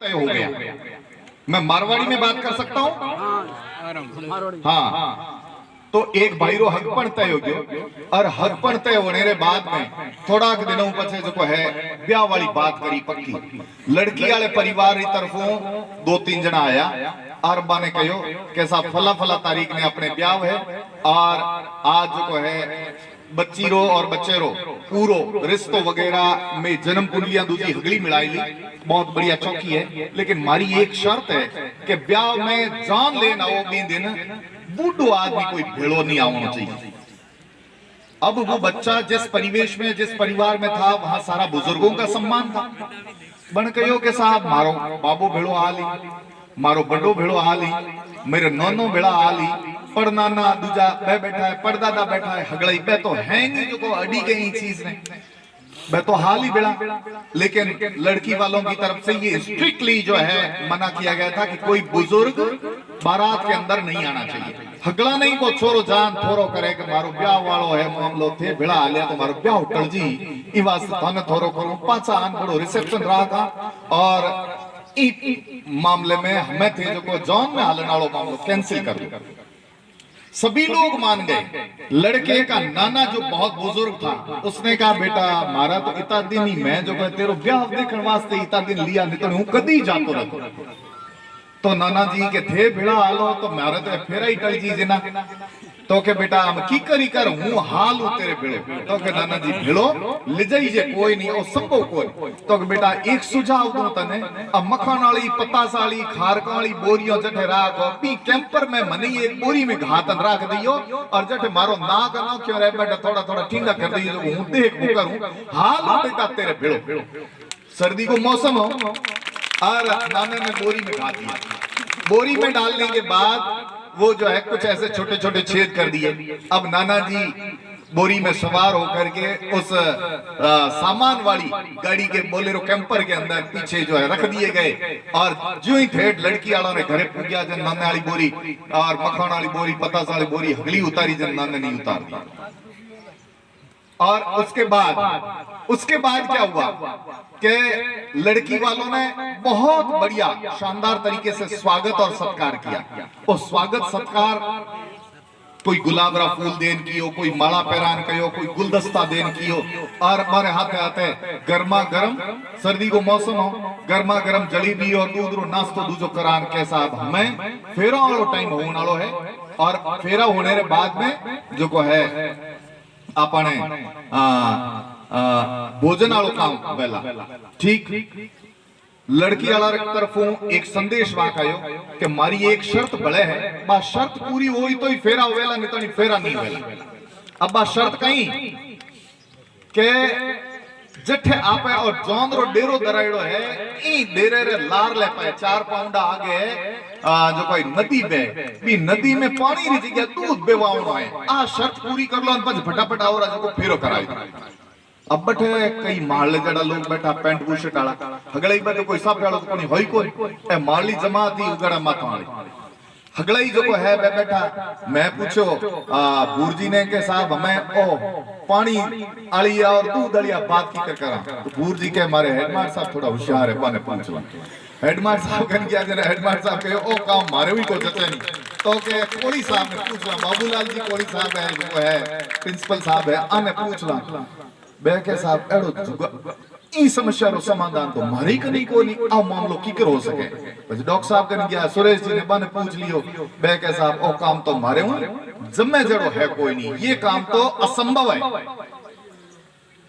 तय हो गया। मैं मारवाड़ी में बात कर सकता हूँ। हाँ, तो एक भाईरो हक पण तय हो गयो और हक पण तय होने रे बाद में थोड़ा दिनों पछे जो है ब्याह वाली बात करी पक्की। लड़की वाले परिवार की तरफों 2-3 जना आया और बाने कहो कैसा फला फला तारीख ने अपने ब्याह है और आज जो है बच्ची रो और बच्चे रो पूरो रिश्तो वगैरह में जन्म कुंडलियां दूसरी हगली मिलाई ली, बहुत बढ़िया चौकी है। लेकिन मारी एक शर्त है कि ब्याह में जान लेना वो भी दिन बूढ़ो आदमी कोई भेड़ो नहीं आना चाहिए। अब वो बच्चा जिस परिवेश में जिस परिवार में था वहां सारा बुजुर्गों का सम्मान था। बन कहो के साहब मारो बाबू भेड़ो आ ली, मारो बड़ो भेड़ो आ ली, मेरे नौनो भेड़ा आ ली, पड़नाना दूजा बह बैठा है, पड़दादा बैठा है, हगड़ई बे तो है नहीं जो को अड़ी गई चीज ने बे तो हाल ही बेड़ा। लेकिन लड़की वालों की तरफ से ये स्ट्रिक्टली जो है मना किया गया था कि कोई बुजुर्ग बारात के अंदर नहीं आना चाहिए। हगला नहीं को छोरो जान थोरो करे कि मारो ब्याह वालो है मामलो थे भेड़ा आलिया तो मारो ब्याह टल जी ई वास्ते थाने थोरो करो पाछा आन बड़ो रिसेप्शन रहा था और ई मामले में हमें थे जो को जॉन में हालने वालो मामलो कैंसिल कर दो। सभी लोग मान गए। लड़के का नाना जो बहुत बुजुर्ग था उसने कहा बेटा मारा तो इतना दिन ही मैं जो तेरो ब्याह देखने वास्ते इतना दिन लिया नहीं तो हूं कदी जातो रहतो। तो नाना जी के थे भेड़ा आलो तो मारे तो फेरा ही टल जी ना तो के बेटा हम की करी कर हूं हाल तेरे भेड़ो तो के नाना जी भेड़ो ले जाइए कोई नहीं और संभव कोई तो के बेटा एक सुझाव दूं तने अब मखन वाली पतास वाली खारका वाली बोरियों जठे राख पी कैंपर में मने एक बोरी में घातन राख दियो और जठे मारो नाक ना क्यों रे बेटा थोड़ा थोड़ा ठंडा कर दियो जो हूं देख करूं हाल बेटा तेरे भेड़ो। सर्दी को मौसम हो और नाने ने बोरी में डाल दिया। बोरी में डालने के बाद वो जो है कुछ ऐसे छोटे छोटे छेद कर दिए। अब नाना जी बोरी में सवार होकर के उस सामान वाली गाड़ी के बोलेरो कैंपर के अंदर पीछे जो है रख दिए गए और जो ही थे लड़की वालों ने घरे पूजा जन नाने वाली बोरी और मखान वाली बोरी पतास वाली बोरी हगली उतारी जन नाने नहीं उतार दी। और उसके बाद क्या हुआ कि लड़की वालों ने बहुत बढ़िया शानदार तरीके से स्वागत और सत्कार किया। और स्वागत सत्कार कोई गुलाबरा फूल देन कियो, कोई माला पहरान कयो, कोई गुलदस्ता देन कियो और हमारे हाथे हाथे गर्मा गर्म सर्दी को मौसम हो गर्मा गर्म जलेबी और दूध रो नाश्तो दूजो करान के साथ हमें फेरा वालो टाइम होने वालो है। और फेरा होने के बाद में जो को है अपने भोजन वालों काम वेला ठीक। लड़की वाला तरफों एक संदेश वहां आयो कि मारी एक शर्त बड़े है बा शर्त पूरी हुई तो ही फेरा वेला नहीं तो नहीं फेरा नहीं वेला। अब बा शर्त कहीं के जठे आपे और जौन रो डेरो दराइडो है ई डेरे रे लार ले पाए 4 पाउंडा आगे जो कोई नदी बे भी नदी में पानी री जगह दूध बेवावनो है आ शर्त पूरी कर लो बस फटाफट आवरा जो को फेरो कराई। अब बैठे कई मारले जड़ा लोग बैठा पैंट बुशर्ट वाला हगड़ई बैठे कोई साफ वाला कोनी होई कोई ए मारली जमात ही उगड़ा माथा वाली हगड़ई जो को है बैठा। मैं पूछो बूरजी ने के साहब हमें ओ पानी आलिया और दूध आलिया बात की कर करा तो बूरजी के हमारे हेडमास्टर साहब थोड़ा होशियार है बने पूछवा। हेडमास्टर साहब कन किया जरा हेडमास्टर साहब के ओ काम मारे भी को जते नहीं तो के कोड़ी साहब ने पूछला बाबूलाल जी कोड़ी साहब है जो है प्रिंसिपल साहब है आने पूछला बे के साहब एड़ो ई समस्या रो समाधान तो मारी कनी को नहीं आ मामलो की कर हो सके। बस डॉक्टर साहब कन गया सुरेश जी ने बने पूछ लियो बे के साहब ओ काम तो मारे हूं जम्मे जड़ो है कोई नहीं ये काम तो असंभव है।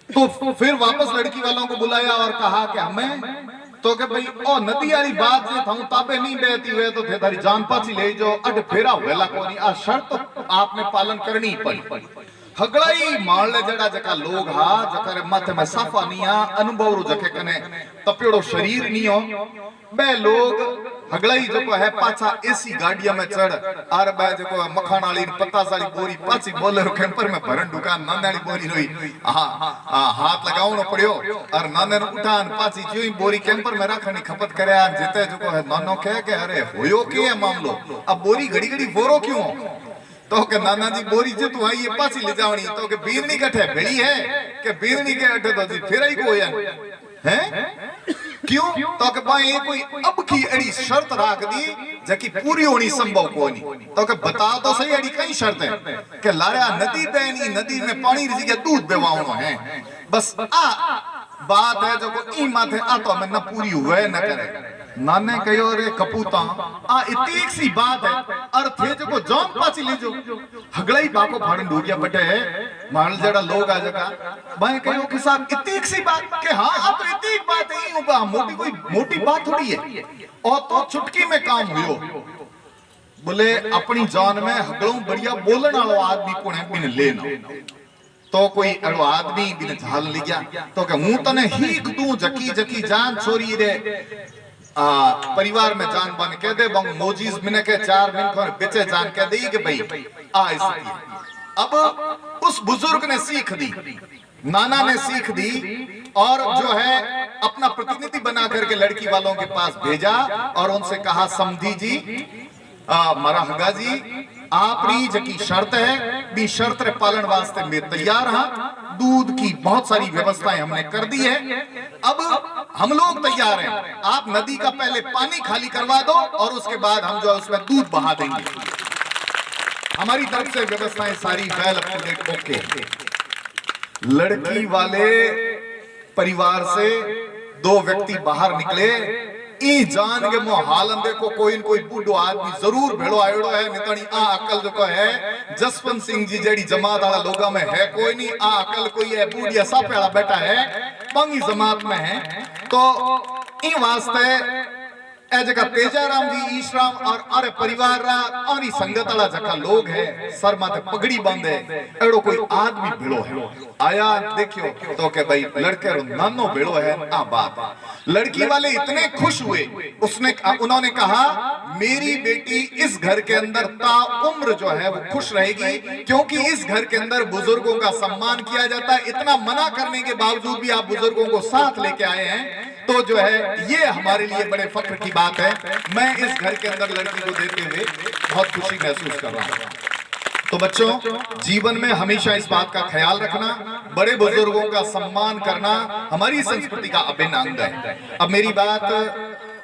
तो फिर वापस लड़की वालों को बुलाया और कहा कि हमें तो के भाई ओ नदी वाली बात से थाऊ ताबे नहीं बेती हुए तो थे तारी जान पाची ले जो अड फेरा वेला कोनी आ शर्त आपने पालन करनी पड़ी। हगड़ाई मारले जड़ा जका लोग हा जकरे माथे में साफा नहीं आ अनुभव रो जके कने तपेड़ो शरीर नहीं हो बे लोग हगड़ाई जो है पाछा एसी गाड़िया में चढ़ आर बे जो मखान वाली पतास वाली बोरी पाछी बोलेरो कैंपर में भरन दुकान नानाली बोरी रोई हाथ लगावनो पड़ियो और नाने नु उठान पाछी जोई बोरी कैंपर में रखनी खपत करया जेते जो है नानो कहे के अरे होयो के मामलो अब बोरी घड़ी घड़ी बोरो क्यों तो के नाना जी बोरी जे तू आई ये पासी ले जावनी तो के बीरनी कठे भेड़ी है के बीरनी के अठे तो जी फेराई को है क्यों तो कि भाई कोई अब की अड़ी शर्त राख दी जकी पूरी होनी संभव कोनी तो कि बता तो सही अड़ी कई शर्त है कि लारा नदी बेनी नदी में पानी रिजी के दूध बेवाउनो है बस आ बात है जो को ई माथे आ तो मैं न पूरी हुए न करे नाने कहो रे कपूता आ इतनी सी बात है अर्थ है जो को जॉन पाची लीजो हगलाई बाको फाड़न डूगिया बटे मान जड़ा लोग आ जगा मैं कहो कि साहब इतनी सी बात के हां आ तो इतनी बात है ई बा मोटी कोई मोटी बात थोड़ी है और तो चुटकी में काम हुयो बोले अपनी जान में हगलों बढ़िया बोलने वाला आदमी कोण है बिन लेना तो कोई अड़ो आदमी बिन झाल लिया तो के मुंह तने हीक दूं जकी जकी जान छोरी रे परिवार में जान बन के दे बंग मोजीज मिने के 4 दिन को बेचे जान के दी कि भाई आ इसकी अब उस बुजुर्ग ने सीख दी नाना ने सीख दी और जो है अपना प्रतिनिधि बना करके लड़की वालों के पास भेजा और उनसे कहा समधी जी मारा हगा जी आपरी जकी शर्त है बी शर्त रे पालन वास्ते मैं तैयार हां दूध की बहुत सारी व्यवस्थाएं हमने कर दी है अब हम लोग तैयार हैं आप नदी का पहले पानी खाली करवा दो और उसके बाद हम जो उसमें दूध बहा देंगे हमारी तरफ से व्यवस्थाएं सारी well up to date okay लड़की वाले परिवार से 2 व्यक्ति बाहर निकले ई जान के मो हालन देखो कोई न कोई बूढ़ो आदमी जरूर भेड़ो आयोड़ो है नितनी आ अकल जो है जसवंत सिंह जी जेड़ी जमात वाला लोगा में है कोई नहीं आ अकल कोई है बूढ़िया सापे वाला बैठा है पंगी जमात में है तो ई वास्ते ए जगह तेजाराम जी ईश्राम और अरे परिवार रा और ई संगत वाला जका लोग है सर माथे पगड़ी बांधे एड़ो कोई आदमी भेड़ो है आया देखियो तो के भाई लड़के रो नानो भेड़ो है आ बात लड़की वाले इतने खुश हुए उन्होंने कहा मेरी बेटी इस घर के अंदर ताउम्र जो है वो खुश रहेगी क्योंकि इस घर के अंदर बुजुर्गों का सम्मान किया जाता है इतना मना करने के बावजूद भी आप बुजुर्गों को साथ लेके आए हैं तो जो है ये हमारे लिए बड़े फख्र की बात है मैं इस घर के अंदर लड़की को देते हुए बहुत खुशी महसूस कर रहा हूँ तो बच्चों जीवन में हमेशा इस बात का ख्याल रखना बड़े बुजुर्गों का सम्मान करना हमारी संस्कृति का अभिन्न अंग है अब मेरी बात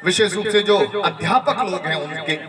विशेष रूप से जो अध्यापक लोग हैं उनके